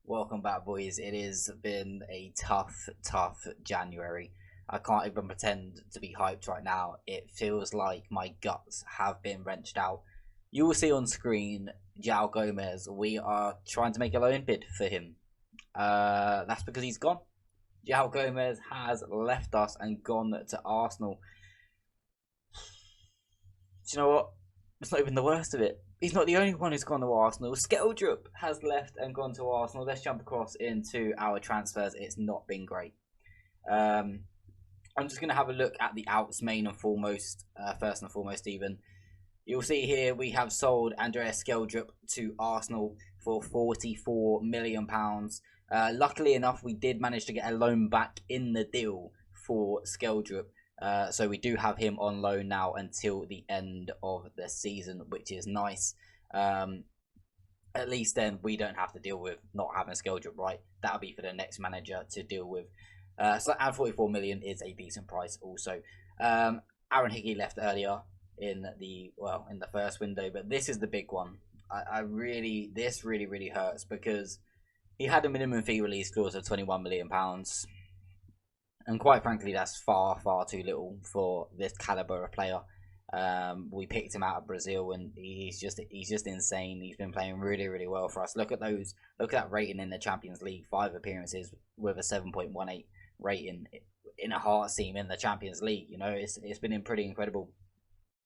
Welcome back, boys. It has been a tough January. I can't even pretend to be hyped right now. It feels like my guts have been wrenched out. You will see on screen João Gomez. We are trying to make a loan bid for him. That's because he's gone. João Gomez has left us and gone to Arsenal. Do you know what? It's not even the worst of it. He's not the only one who's gone to Arsenal. Skeldrup has left and gone to Arsenal. Let's jump across into our transfers. It's not been great. I'm just going to have a look at the outs main and foremost, first and foremost even. You'll see here we have sold Andreas Skeldrup to Arsenal for £44 million. Luckily enough, we did manage to get a loan back in the deal for Skeldrup. So we do have him on loan now until the end of the season, which is nice. At least then we don't have to deal with not having Skeldrup, right? That'll be for the next manager to deal with. So and 44 million is a decent price also. Aaron Hickey left earlier in the first window, but this is the big one. This really hurts because he had a minimum fee release clause of £21 million. And quite frankly, that's far too little for this caliber of player. We picked him out of Brazil, and he's just insane. He's been playing really well for us. Look at that rating in the Champions League. 5 appearances with a 7.18 rating in a Hearts team in the Champions League. You know, it's been pretty incredible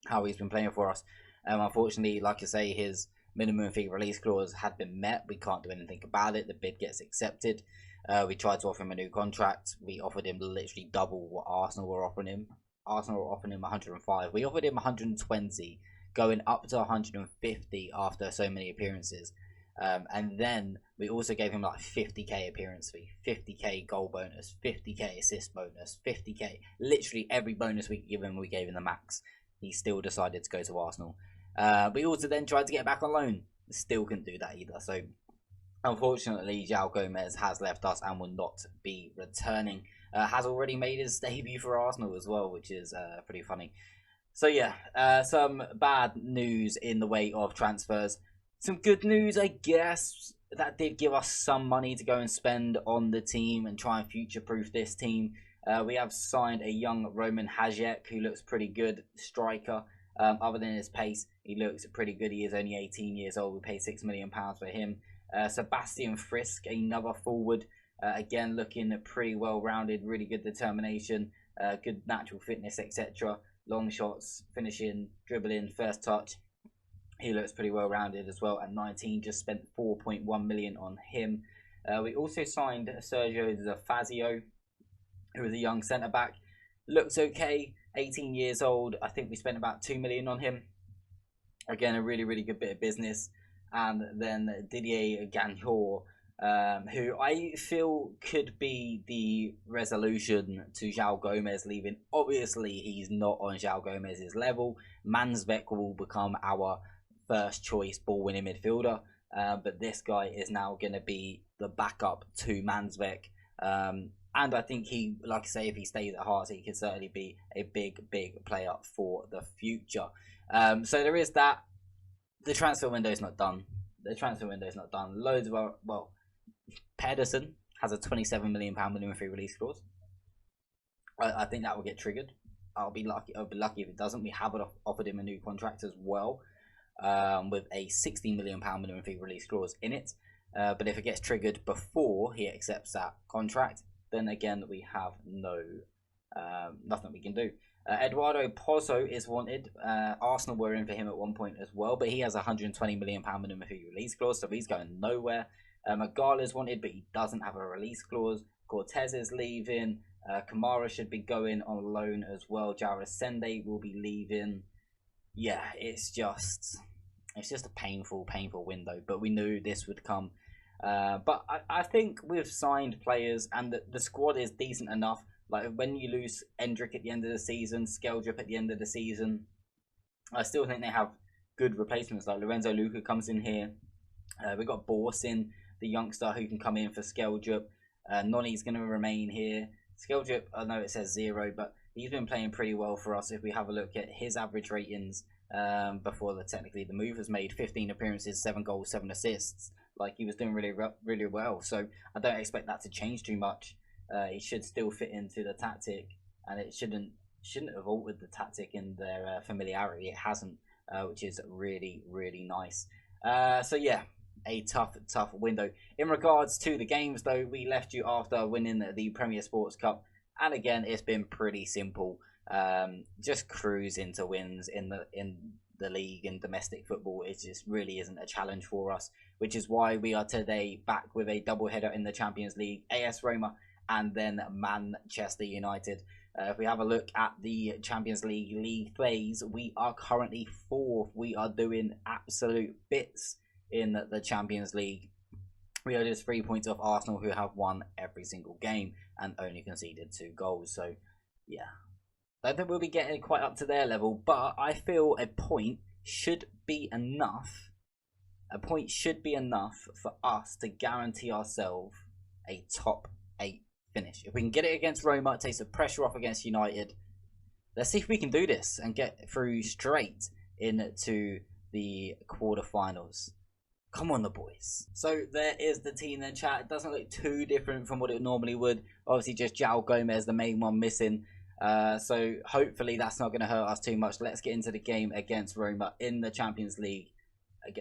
how he's been playing for us. Unfortunately, like I say, his minimum fee release clause had been met. We can't do anything about it. The bid gets accepted. We tried to offer him a new contract. We offered him literally double what Arsenal were offering him. Arsenal were offering him 105. We offered him 120, going up to 150 after so many appearances. And then we also gave him like 50k appearance fee, 50k goal bonus, 50k assist bonus, 50k. Literally every bonus we could give him, we gave him the max. He still decided to go to Arsenal. We also then tried to get back on loan. Still couldn't do that either. So unfortunately, João Gomez has left us and will not be returning. Has already made his debut for Arsenal as well, which is pretty funny. So yeah, some bad news in the way of transfers. Some good news, I guess. That did give us some money to go and spend on the team and try and future-proof this team. We have signed a young Roman Hajek who looks pretty good, striker. Other than his pace, he looks pretty good. He is only 18 years old. We paid £6 million for him. Sebastian Frisk, another forward, again looking pretty well rounded, really good determination, good natural fitness, etc. Long shots, finishing, dribbling, first touch. He looks pretty well rounded as well. At 19, just spent 4.1 million on him. We also signed Sergio Zafazio, who is a young centre back. Looks okay, 18 years old. I think we spent about 2 million on him. Again, a really good bit of business. And then Didier Gagnon, who I feel could be the resolution to João Gomez leaving. Obviously, he's not on João Gomez's level. Mansbeck will become our first choice ball-winning midfielder. But this guy is now going to be the backup to Mansbeck. And I think he, like I say, if he stays at Hearts, he can certainly be a big player for the future. So there is that. The transfer window is not done. Loads of Pedersen has a £27 million minimum fee release clause. I think that will get triggered. I'll be lucky if it doesn't. We have offered him a new contract as well, with a £16 million minimum fee release clause in it. But if it gets triggered before he accepts that contract, then again we have nothing we can do. Eduardo Pozzo is wanted. Arsenal were in for him at one point as well, but he has a £120 million minimum fee release clause, so he's going nowhere. Magala is wanted, but he doesn't have a release clause. Cortez is leaving. Kamara should be going on loan as well. Jarasende will be leaving. Yeah, it's just a painful window, but we knew this would come. But I think we've signed players, and the squad is decent enough. Like when you lose Endrick at the end of the season, Skeldrup at the end of the season, I still think they have good replacements. Like Lorenzo Luca comes in here. We've got Borsin, the youngster who can come in for Skeldrup. Noni's going to remain here. Skeldrup, I know it says 0, but he's been playing pretty well for us. If we have a look at his average ratings before technically the move, has made 15 appearances, 7 goals, 7 assists. like he was doing really well. So I don't expect that to change too much. It should still fit into the tactic, and it shouldn't have altered the tactic in their familiarity. It hasn't, which is really nice. So yeah, a tough window. In regards to the games, though, we left you after winning the Premier Sports Cup, and again, it's been pretty simple. Just cruise into wins in the league and domestic football. It just really isn't a challenge for us, which is why we are today back with a double header in the Champions League: AS Roma and then Manchester United. If we have a look at the Champions League plays, we are currently 4th. We are doing absolute bits in the Champions League. We are just 3 points off Arsenal, who have won every single game and only conceded 2 goals. So yeah, I don't think we'll be getting quite up to their level, but I feel a point should be enough. A point should be enough for us to guarantee ourselves a top 8 finish. If we can get it against Roma, take the pressure off against United. Let's see if we can do this and get through straight into the quarterfinals. Come on, the boys. So there is the team in chat. It doesn't look too different from what it normally would. Obviously, just João Gomez, the main one, missing. So hopefully that's not going to hurt us too much. Let's get into the game against Roma in the Champions League.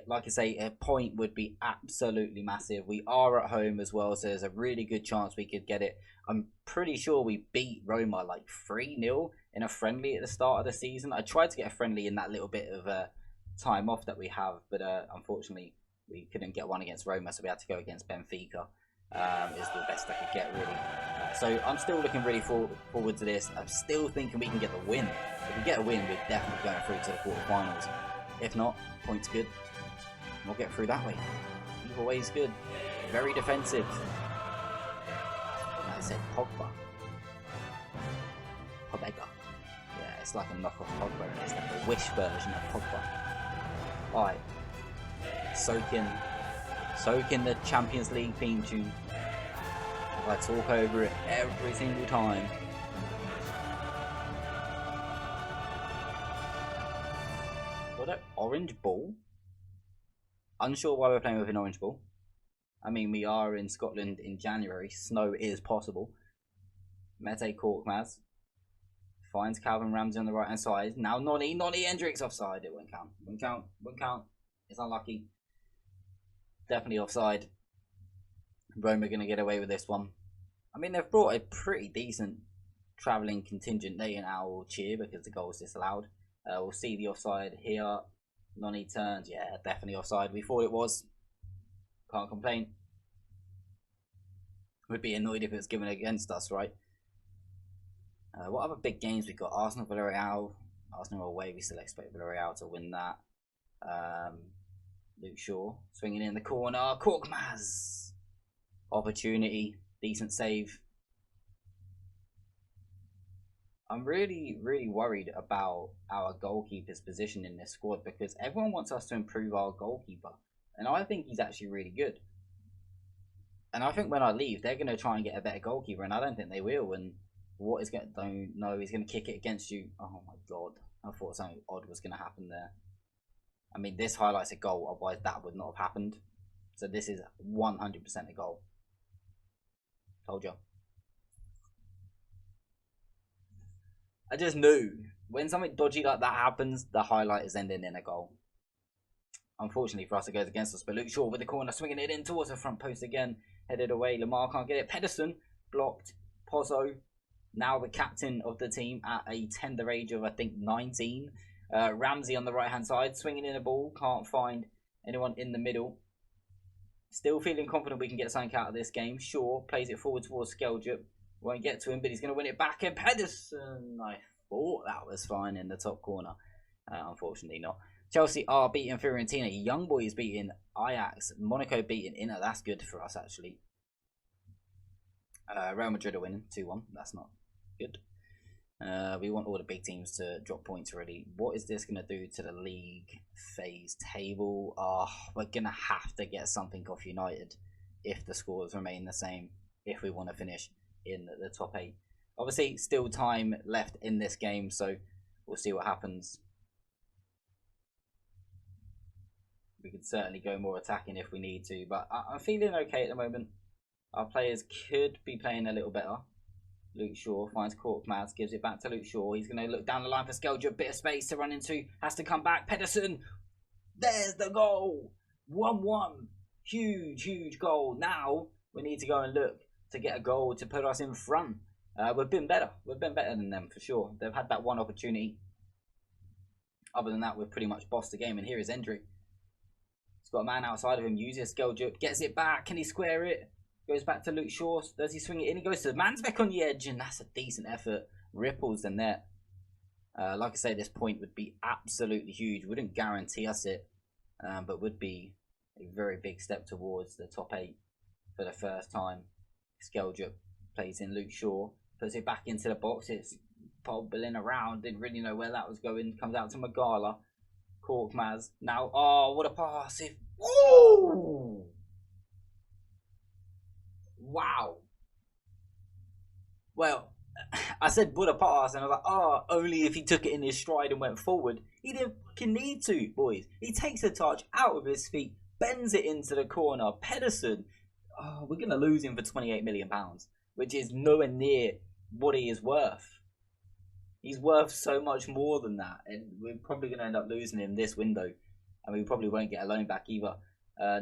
Like I say, a point would be absolutely massive. We are at home as well, so there's a really good chance we could get it. I'm pretty sure we beat Roma like 3-0 in a friendly at the start of the season. I tried to get a friendly in that little bit of time off that we have, but unfortunately we couldn't get one against Roma, so we had to go against Benfica. Is the best I could get, really. So I'm still looking really forward to this. I'm still thinking we can get the win. If we get a win, we're definitely going through to the quarterfinals. If not, points good. We'll get through that way. Either way is good. Very defensive. Like I said, Pogba. Pobega. Yeah, it's like a knockoff Pogba. It's like a wish version of Pogba. Alright. Soak in the Champions League theme tune. If I talk over it every single time. What an orange ball? Unsure why we're playing with an orange ball. I mean, we are in Scotland in January. Snow is possible. Mete Korkmaz finds Calvin Ramsey on the right hand side. Now Nonny Hendricks offside. It won't count. Won't count. It's unlucky. Definitely offside. Roma are going to get away with this one. I mean, they've brought a pretty decent travelling contingent. They now will cheer because the goal was disallowed. We'll see the offside here. Nonny turns. Yeah, definitely offside. We thought it was. Can't complain. Would be annoyed if it was given against us, right? What other big games we got? Arsenal, Villarreal. Arsenal away. We still expect Villarreal to win that. Luke Shaw swinging in the corner. Korkmaz. Opportunity. Decent save. I'm really worried about our goalkeeper's position in this squad because everyone wants us to improve our goalkeeper. And I think he's actually really good. And I think when I leave, they're going to try and get a better goalkeeper. And I don't think they will. And what is going to... Don't know. He's going to kick it against you. Oh my god. I thought something odd was going to happen there. I mean, this highlights a goal. Otherwise, that would not have happened. So this is 100% a goal. Told you. I just knew when something dodgy like that happens, the highlight is ending in a goal. Unfortunately for us, it goes against us. But Luke Shaw with the corner, swinging it in towards the front post again. Headed away. Lamar can't get it. Pedersen blocked. Pozzo, now the captain of the team at a tender age of, I think, 19. Ramsey on the right-hand side, swinging in a ball. Can't find anyone in the middle. Still feeling confident we can get something out of this game. Shaw plays it forward towards Skeldrup. Won't get to him, but he's going to win it back. And Pedersen, I thought that was fine in the top corner. Unfortunately not. Chelsea are beating Fiorentina. Young Boys beating Ajax. Monaco beating Inter. That's good for us, actually. Real Madrid are winning 2-1. That's not good. We want all the big teams to drop points already. What is this going to do to the league phase table? Oh, we're going to have to get something off United if the scores remain the same, if we want to finish in the top 8. Obviously, still time left in this game, so we'll see what happens. We could certainly go more attacking if we need to, but I'm feeling okay at the moment. Our players could be playing a little better. Luke Shaw finds Korkmaz, gives it back to Luke Shaw. He's going to look down the line for Skeldra. Bit of space to run into. Has to come back. Pedersen. There's the goal. 1-1. Huge, huge goal. Now we need to go and look to get a goal to put us in front. We've been better. We've been better than them for sure. They've had that one opportunity. Other than that, we've pretty much bossed the game. And here is Hendrick. He's got a man outside of him. Uses Skeldra. Gets it back. Can he square it? Goes back to Luke Shaw. Does he swing it in? He goes to Mansbeck on the edge, and that's a decent effort. Ripples the net. Like I say, this point would be absolutely huge. Wouldn't guarantee us it, but would be a very big step towards the top 8 for the first time. Skeldra plays in Luke Shaw. Puts it back into the box. It's bobbling around. Didn't really know where that was going. Comes out to Magala. Korkmaz. Now, oh, what a pass. Ooh! Wow. Well, I said would a pass, and I was like, oh, only if he took it in his stride and went forward. He didn't fucking need to, boys. He takes the touch out of his feet, bends it into the corner. Pedersen, oh, we're going to lose him for £28 million, which is nowhere near what he is worth. He's worth so much more than that, and we're probably going to end up losing him this window, and we probably won't get a loan back either.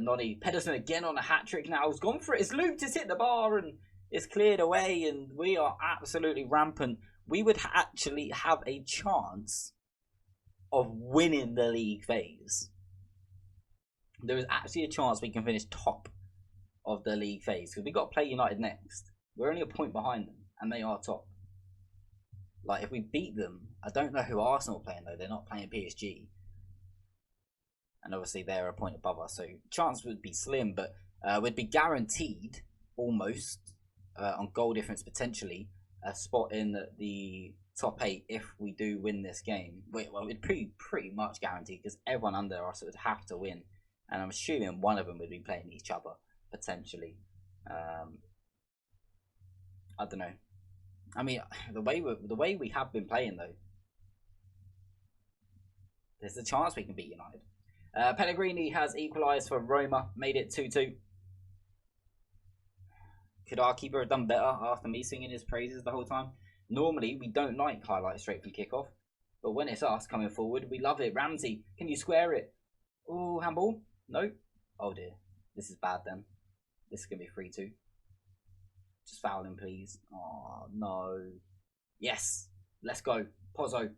Nonny Pedersen again on a hat-trick now. He's gone for it. It's looped. It's hit the bar and it's cleared away. And we are absolutely rampant. We would actually have a chance of winning the league phase. There is actually a chance we can finish top of the league phase. Because we've got to play United next. We're only a point behind them. And they are top. Like, if we beat them, I don't know who Arsenal are playing, though. They're not playing PSG. And obviously they're a point above us, so chance would be slim, but we'd be guaranteed almost on goal difference potentially a spot in the top 8 if we do win this game. Well, we'd pretty much guaranteed because everyone under us would have to win, and I'm assuming one of them would be playing each other potentially. I don't know. I mean, the way we have been playing though, there's a chance we can beat United. Pellegrini has equalised for Roma, made it 2-2. Could our keeper have done better after me singing his praises the whole time? Normally, we don't like highlights straight from kickoff, but when it's us coming forward, we love it. Ramsey, can you square it? Oh, handball? No? Oh dear. This is bad then. This is going to be 3-2. Just foul him, please. Oh, no. Yes. Let's go. Pozzo.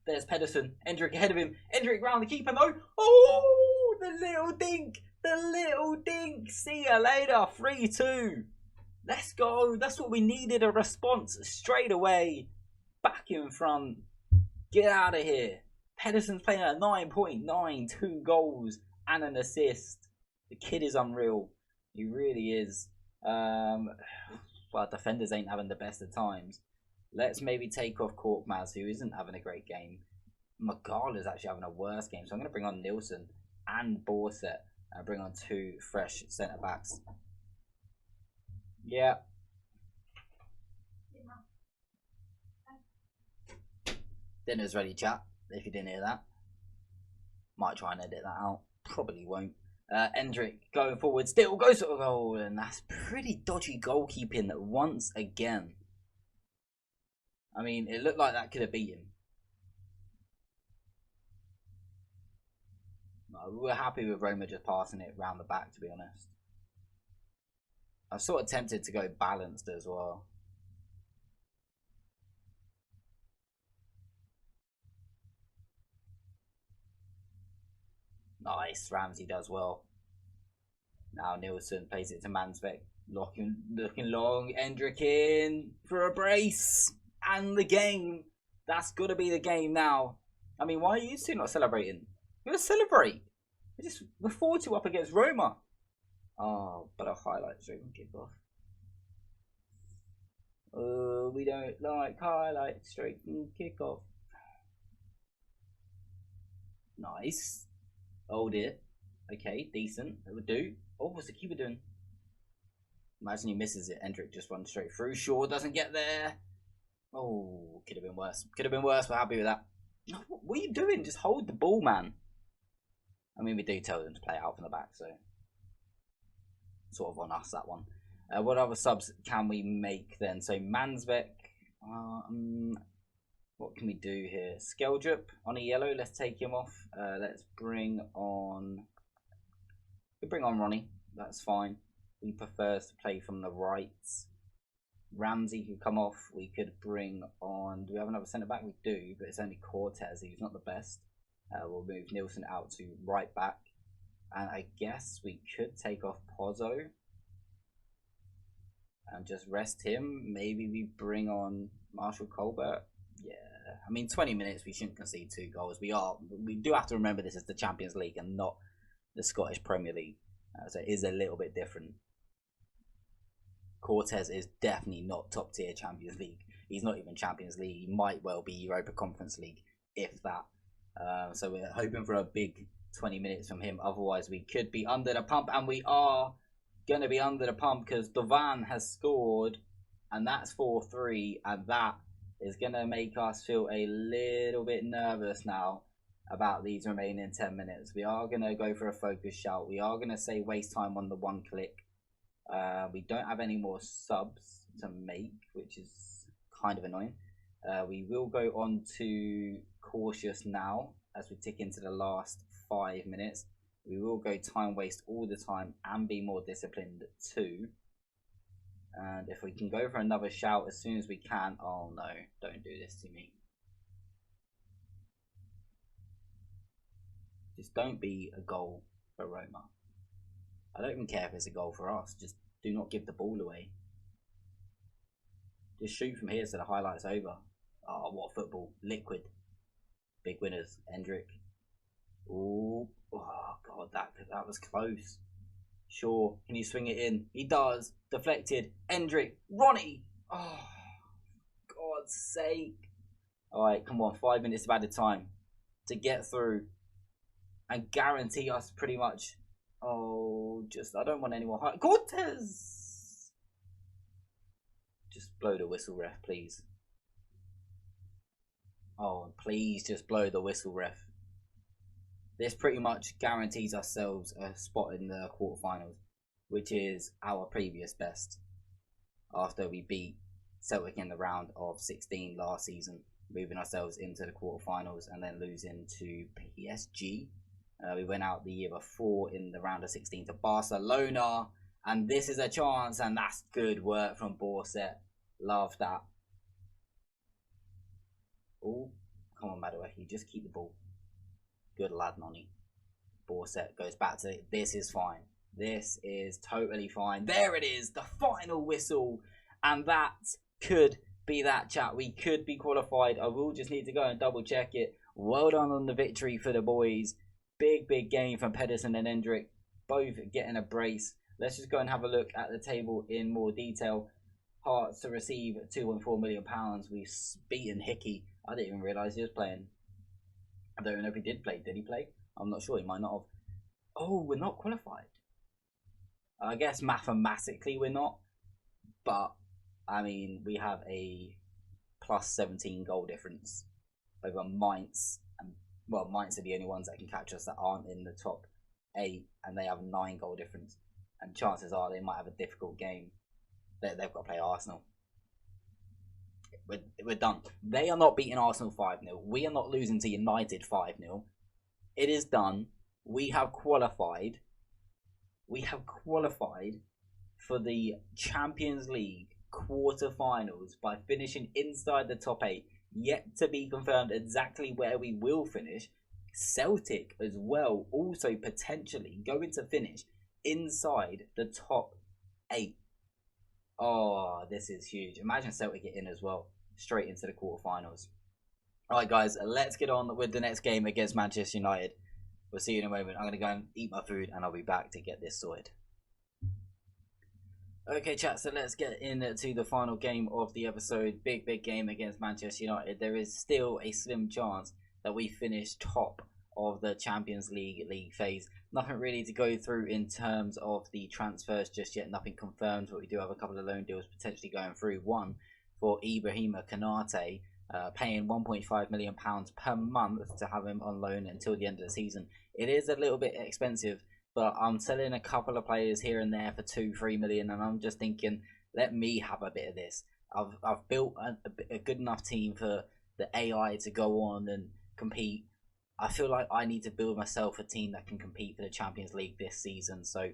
There's Pedersen. Hendrick ahead of him. Hendrick round the keeper, no. Oh, the little dink. The little dink. See you later. 3-2. Let's go. That's what we needed. A response straight away. Back in front. Get out of here. Pedersen's playing at 9.9. 2 goals and an assist. The kid is unreal. He really is. Well, defenders ain't having the best of times. Let's maybe take off Korkmaz, who isn't having a great game. Magala's actually having a worse game, so I'm going to bring on Nilsson and Borset and bring on 2 fresh centre backs. Yeah. Dinner's ready, chat. If you didn't hear that, might try and edit that out. Probably won't. Hendrick going forward, still goes to a goal, and that's pretty dodgy goalkeeping once again. I mean, it looked like that could have beat him. No, we were happy with Roma just passing it round the back, to be honest. I was sort of tempted to go balanced as well. Nice, Ramsey does well. Now Nilsson plays it to Mansbeck. Looking long. Hendrick in for a brace. And the game. That's got to be the game now. I mean, why are you two not celebrating? You're going to celebrate. We're 4-2 up against Roma. Oh, but a highlight straight from kickoff. Oh, we don't like highlights straight from kickoff. Nice. Oh dear. Okay, decent. That would do. Oh, what's the keeper doing? Imagine he misses it. Hendrick just runs straight through. Shaw doesn't get there. Oh, could have been worse. Could have been worse. We're happy with that. What are you doing? Just hold the ball, man. I mean, we do tell them to play it out from the back, so sort of on us, that one. What other subs can we make then? So Mansbeck, what can we do here? Skeldrup on a yellow, let's take him off. Let's bring on, Ronnie, that's fine. He prefers to play from the right. Ramsey could come off. We could bring on, do we have another centre back? We do, but it's only Cortez, who's not the best. We'll move Nielsen out to right back. And I guess we could take off Pozzo and just rest him. Maybe we bring on Marshall Colbert. Yeah, I mean, 20 minutes, we shouldn't concede 2 goals. We do have to remember this is the Champions League and not the Scottish Premier League. So it is a little bit different. Cortez is definitely not top tier Champions League. He's not even Champions League. He might well be Europa Conference League, if that. So we're hoping for a big 20 minutes from him. Otherwise, we could be under the pump, and we are going to be under the pump because Dovan has scored, and that's 4-3, and that is going to make us feel a little bit nervous now about these remaining 10 minutes. We are going to go for a focus shout. We are going to say waste time on the 1 click. We don't have any more subs to make, which is kind of annoying. We will go on to cautious now as we tick into the last 5 minutes. We will go time waste all the time and be more disciplined too. And if we can go for another shout as soon as we can. Oh no, don't do this to me. Just don't be a goal for Roma. I don't even care if it's a goal for us. Just do not give the ball away. Just shoot from here so the highlight's over. Oh, what football. Liquid. Big winners. Hendrick. Ooh. Oh, God, that was close. Sure. Can you swing it in? He does. Deflected. Hendrick. Ronnie. Oh, God's sake. Alright, come on. 5 minutes of added time to get through and guarantee us pretty much. Oh, I don't want any more high. Cortez! Just blow the whistle, ref, please. Oh, please just blow the whistle, ref. This pretty much guarantees ourselves a spot in the quarterfinals, which is our previous best after we beat Celtic in the round of 16 last season, moving ourselves into the quarterfinals and then losing to PSG. We went out the year before in the round of 16 to Barcelona, and this is a chance, and that's good work from Borset. Love that. Oh, come on, Madueke, just keep the ball. Good lad, Noni. Borset goes back to it. This is fine. This is totally fine. There it is, the final whistle, and that could be that, chat. We could be qualified. I will just need to go and double check it. Well done on the victory for the boys. Big game from Pedersen and Hendrick, both getting a brace. Let's just go and have a look at the table in more detail. Hearts to receive £2.4 million. We've beaten Hickey. I didn't even realise he was playing. I don't even know if he did play. Did he play? I'm not sure. He might not have. Oh, we're not qualified. I guess mathematically we're not. But, I mean, we have a plus 17 goal difference over Mainz. Well, Mainz are the only ones that can catch us that aren't in the top 8, and they have 9 goal difference. And chances are they might have a difficult game. They've got to play Arsenal. We're done. They are not beating Arsenal 5-0. We are not losing to United 5-0. It is done. We have qualified. We have qualified for the Champions League quarter-finals by finishing inside the top 8. Yet to be confirmed exactly where we will finish. Celtic as well, also potentially going to finish inside the top 8. Oh, this is huge. Imagine Celtic get in as well, straight into the quarterfinals. Alright guys, let's get on with the next game against Manchester United. We'll see you in a moment. I'm going to go and eat my food and I'll be back to get this sorted. Okay, chat, so let's get into the final game of the episode. Big game against Manchester United. There is still a slim chance that we finish top of the Champions League phase. Nothing really to go through in terms of the transfers just yet. Nothing confirmed, but we do have a couple of loan deals potentially going through. One for Ibrahima Konate paying £1.5 million per month to have him on loan until the end of the season. It is a little bit expensive, but I'm selling a couple of players here and there for 2-3 million, and I'm just thinking, let me have a bit of this. I've built a good enough team for the AI to go on and compete. I feel like I need to build myself a team that can compete for the Champions League this season. So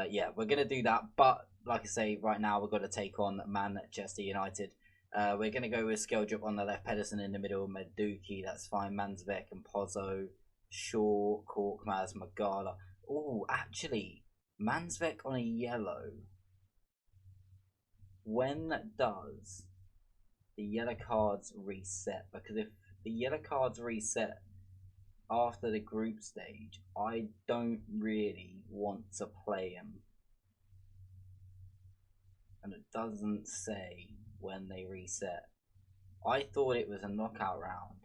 yeah, we're going to do that. But like I say, right now we've got to take on Manchester United. We're going to go with Skeldrup on the left, Pedersen in the middle, Meduki, that's fine, Mansbeck and Pozzo, Shaw, Korkmaz, Magala. Oh, actually, Mansbeck on a yellow. When does the yellow cards reset? Because if the yellow cards reset after the group stage, I don't really want to play him. And it doesn't say when they reset. I thought it was a knockout round.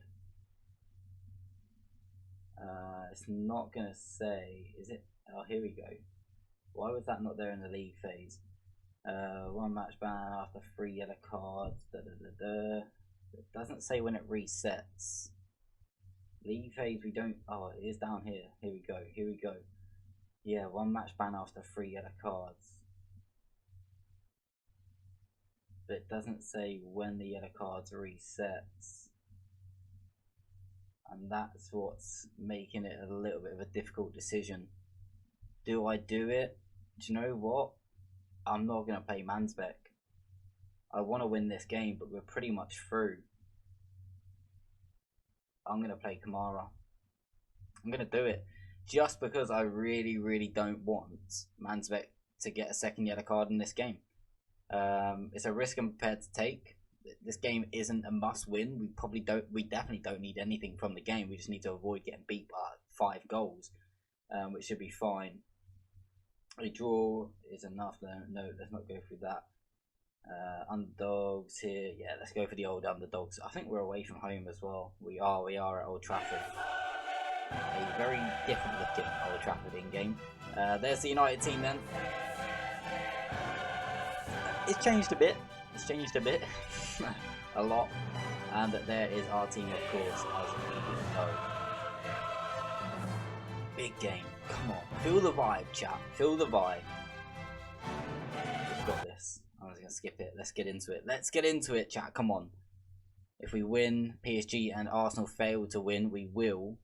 It's not going to say, is it? Oh, here we go. Why was that not there in the league phase? One match ban after 3 yellow cards. It doesn't say when it resets. League phase, we don't. Oh, it is down here. Here we go. Here we go. Yeah, 1 match ban after 3 yellow cards. But it doesn't say when the yellow cards resets. And that's what's making it a little bit of a difficult decision. Do I do it? Do you know what? I'm not going to play Mansbeck. I want to win this game, but we're pretty much through. I'm going to play Kamara. I'm going to do it. Just because I really, really don't want Mansbeck to get a second yellow card in this game. It's a risk I'm prepared to take. This game isn't a must-win. We definitely don't need anything from the game. We just need to avoid getting beat by 5 goals, which should be fine. A draw is enough. No, let's not go through that. Underdogs here. Yeah, let's go for the old underdogs. I think we're away from home as well. We are at Old Trafford. A very different looking Old Trafford in game. There's the United team then. It's changed a bit. A lot. And there is our team, of course, as we know. Big game. Come on. Feel the vibe, chat. Feel the vibe. We've got this. I was going to skip it. Let's get into it. Let's get into it, chat. Come on. If we win, PSG and Arsenal fail to win, we will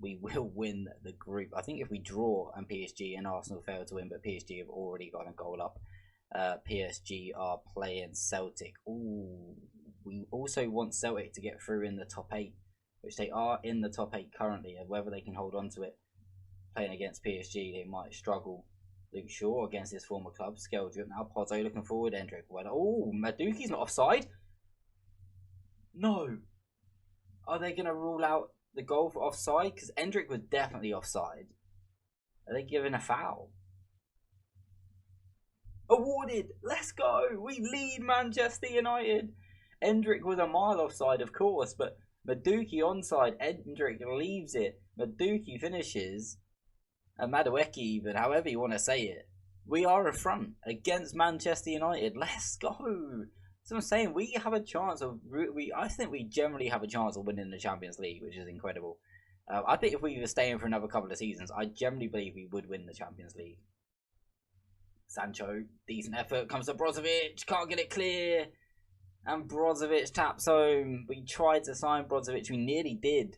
win the group. I think if we draw and PSG and Arsenal fail to win, but PSG have already got a goal up. PSG are playing Celtic. Ooh, we also want Celtic to get through in the top 8, which they are in the top 8 currently, and whether they can hold on to it. Playing against PSG, they might struggle. Luke Shaw against his former club, Skeldrup. Now Pozzo looking forward, Endrick. Well, oh, Maduki's not offside. No. Are they going to rule out the goal for offside? Because Endrick was definitely offside. Are they giving a foul? Awarded. Let's go. We lead Manchester United. Endrick was a mile offside, of course, but Maduki onside. Endrick leaves it. Maduki finishes. And Madueke even, however you want to say it. We are in front against Manchester United. Let's go. So I'm saying we have a chance of. I think we generally have a chance of winning the Champions League, which is incredible. I think if we were staying for another couple of seasons, I generally believe we would win the Champions League. Sancho, decent effort, comes to Brozovic, can't get it clear. And Brozovic taps home. We tried to sign Brozovic, we nearly did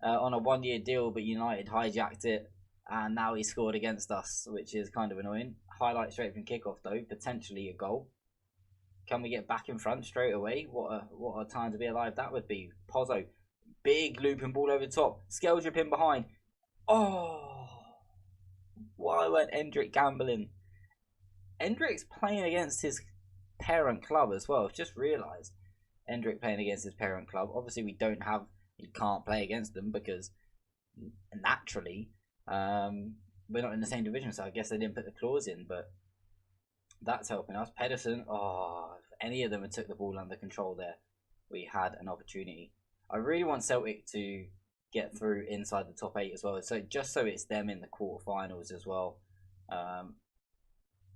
on a 1-year deal, but United hijacked it. And now he scored against us, which is kind of annoying. Highlight straight from kickoff though, potentially a goal. Can we get back in front straight away? What a time to be alive that would be. Pozzo, big looping ball over the top. Skeldrup in behind. Oh, why went Endrick gambling? Endrick's playing against his parent club as well. I've just realised. Endrick playing against his parent club. Obviously, he can't play against them because naturally, we're not in the same division. So I guess they didn't put the clause in, but that's helping us. Pedersen, oh, if any of them had took the ball under control there, we had an opportunity. I really want Celtic to get through inside the top 8 as well. So just so it's them in the quarterfinals as well.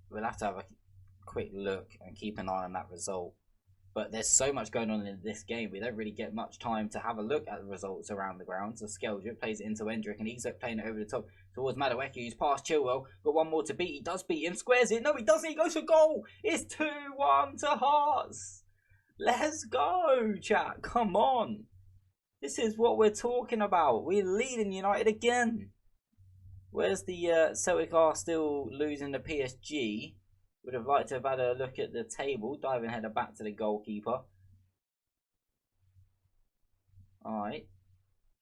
We'll have to have a quick look and keep an eye on that result. But there's so much going on in this game, we don't really get much time to have a look at the results around the ground. So Skeldrick plays it into Endrick, and he's playing it over the top towards Madueke, who's past Chilwell. Got one more to beat. He does beat him, squares it. No, he doesn't. He goes for goal. It's 2-1 to Hearts. Let's go, chat. Come on. This is what we're talking about. We're leading United again. Whereas the Celtic are still losing to PSG. Would have liked to have had a look at the table. Diving header back to the goalkeeper. Alright.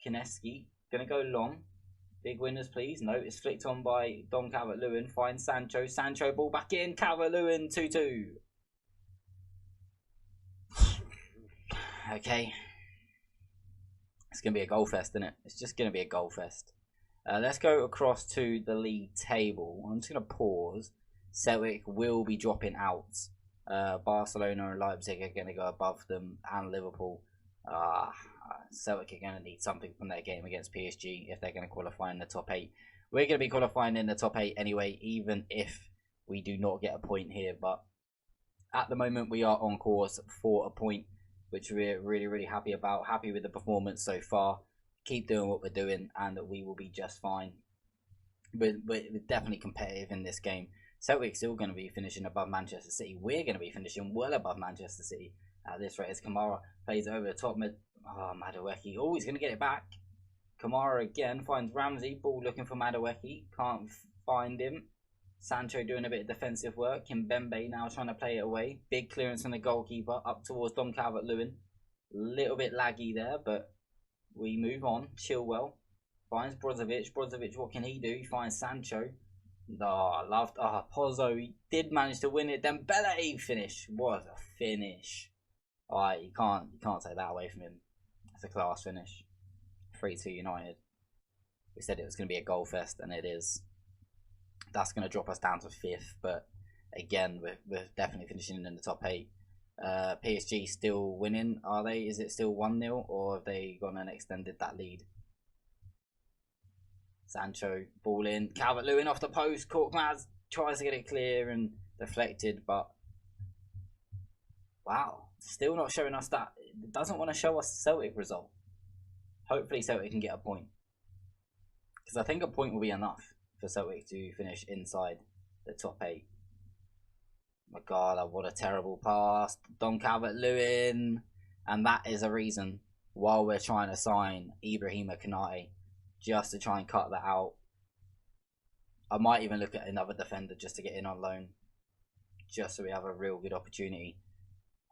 Kineski. Gonna go long. Big winners, please. No, it's flicked on by Don Calvert-Lewin. Finds Sancho. Sancho, ball back in. Calvert-Lewin, 2-2. Okay. It's going to be a goal fest, isn't it? It's just going to be a goal fest. Let's go across to the league table. I'm just going to pause. Celtic will be dropping out. Barcelona and Leipzig are going to go above them, and Liverpool. Celtic are going to need something from their game against PSG if they're going to qualify in the top 8. We're going to be qualifying in the top 8 anyway, even if we do not get a point here. But at the moment, we are on course for a point, which we're really, really happy about. Happy with the performance so far. Keep doing what we're doing, and we will be just fine. We're definitely competitive in this game. Celtic's still going to be finishing above Manchester City. We're going to be finishing well above Manchester City at this rate. As Kamara plays over the top mid. Oh, Madueke. Oh, he's going to get it back. Kamara again finds Ramsey. Ball looking for Madueke. Can't find him. Sancho doing a bit of defensive work. Kimpembe now trying to play it away. Big clearance from the goalkeeper up towards Don Calvert-Lewin. Little bit laggy there, but we move on. Chilwell finds Brozovic. Brozovic, what can he do? He finds Sancho. Oh, loved. Oh, Pozzo. He did manage to win it. Dembele finish. What a finish. Alright, you can't take that away from him. It's a class finish. 3-2 United. We said it was going to be a goal fest, and it is. That's going to drop us down to 5th, but again, we're definitely finishing in the top 8. PSG still winning, are they? Is it still 1-0, or have they gone and extended that lead? Sancho, ball in. Calvert-Lewin off the post. Korkmaz tries to get it clear and deflected, but wow, still not showing us that. It doesn't want to show us the Celtic result. Hopefully Celtic can get a point, because I think a point will be enough for Celtic to finish inside the top 8. My God, what a terrible pass. Don Calvert-Lewin. And that is a reason why we're trying to sign Ibrahima Konate, just to try and cut that out. I might even look at another defender just to get in on loan, just so we have a real good opportunity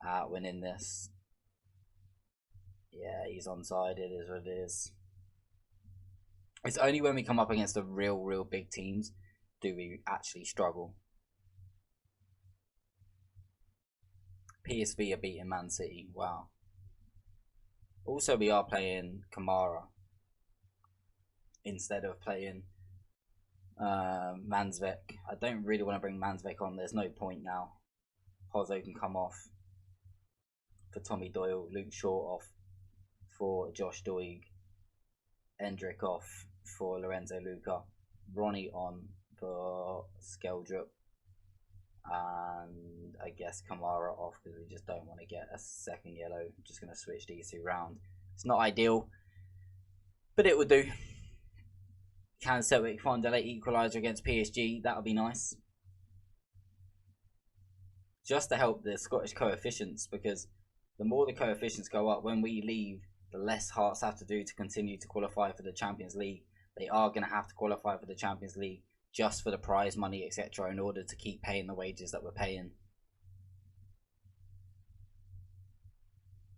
at winning this. Yeah, he's onside. It is what it is. It's only when we come up against the real big teams do we actually struggle. PSV are beating Man City. Wow. Also, we are playing Kamara instead of playing Mansvek. I don't really want to bring Mansvek on. There's no point now. Pozzo can come off for Tommy Doyle. Luke Shaw off for Josh Doig. Endrick off for Lorenzo Luca. Ronnie on for Skeldrup. And I guess Kamara off because we just don't want to get a second yellow. I'm just going to switch these two round. It's not ideal, but it would do. Can Celtic find a late equaliser against PSG? That would be nice. Just to help the Scottish coefficients, because the more the coefficients go up, when we leave, the less Hearts have to do to continue to qualify for the Champions League. They are going to have to qualify for the Champions League just for the prize money, etc., in order to keep paying the wages that we're paying.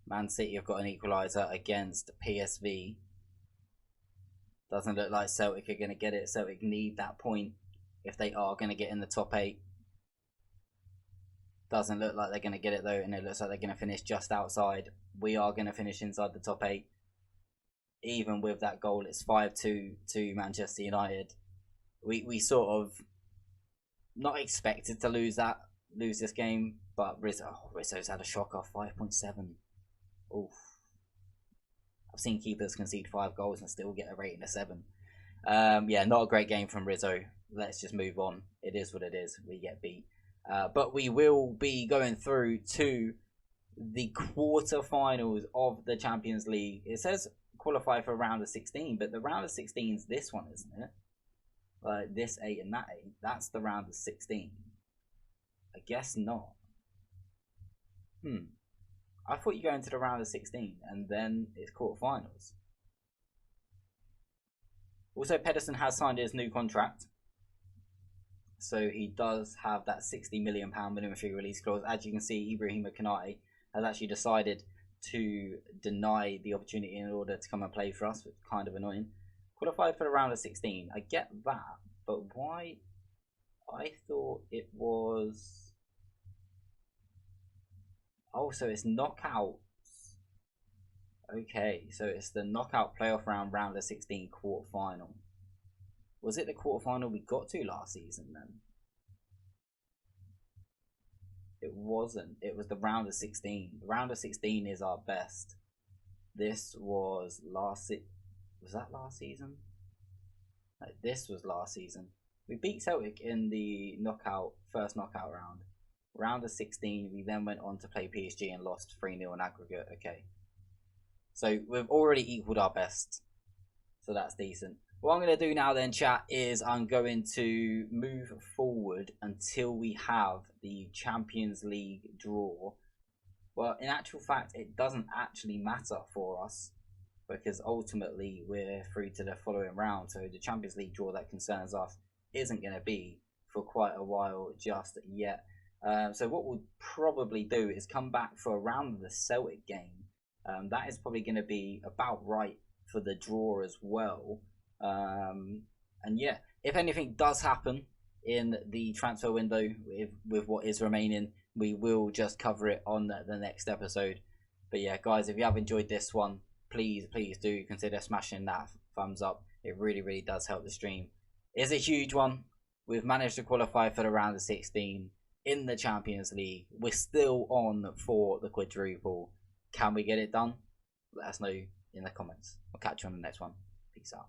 Man City have got an equaliser against PSV. Doesn't look like Celtic are going to get it. Celtic need that point if they are going to get in the top 8. Doesn't look like they're going to get it though, and it looks like they're going to finish just outside. We are going to finish inside the top 8. Even with that goal, it's 5-2 to Manchester United. We sort of not expected to lose this game, but Rizzo's had a shocker, 5.7. Oof. I've seen keepers concede 5 goals and still get a rating of 7. Yeah, not a great game from Rizzo. Let's just move on. It is what it is. We get beat. But we will be going through to the quarterfinals of the Champions League. It says qualify for round of 16, but the round of 16 is this one, isn't it? Like this 8 and that 8. That's the round of 16. I guess not. I thought you go into the round of 16 and then it's quarterfinals. Also, Pedersen has signed his new contract, so he does have that £60 million minimum fee release clause. As you can see, Ibrahima Konate has actually decided to deny the opportunity in order to come and play for us, which is kind of annoying. Qualified for the round of 16. I get that, but why? I thought it was... Oh, so it's knockouts. Okay, so it's the knockout playoff round of 16 quarterfinal. Was it the quarterfinal we got to last season then? It wasn't. It was the round of 16. The round of 16 is our best. This was last season. Was that last season? No, this was last season. We beat Celtic in the first knockout round. Round of 16, we then went on to play PSG and lost 3-0 in aggregate. Okay. So we've already equaled our best. So that's decent. What I'm going to do now then, chat, is I'm going to move forward until we have the Champions League draw. Well, in actual fact, it doesn't actually matter for us, because ultimately we're through to the following round. So the Champions League draw that concerns us isn't going to be for quite a while just yet. So what we'll probably do is come back for a round of the Celtic game. That is probably going to be about right for the draw as well. And yeah, if anything does happen in the transfer window with what is remaining, we will just cover it on the next episode. But yeah, guys, if you have enjoyed this one, please do consider smashing that thumbs up. It really does help the stream. It's a huge one. We've managed to qualify for the round of 16 in the Champions League. We're still on for the quadruple. Can we get it done? Let us know in the comments. I'll catch you on the next one. Peace out.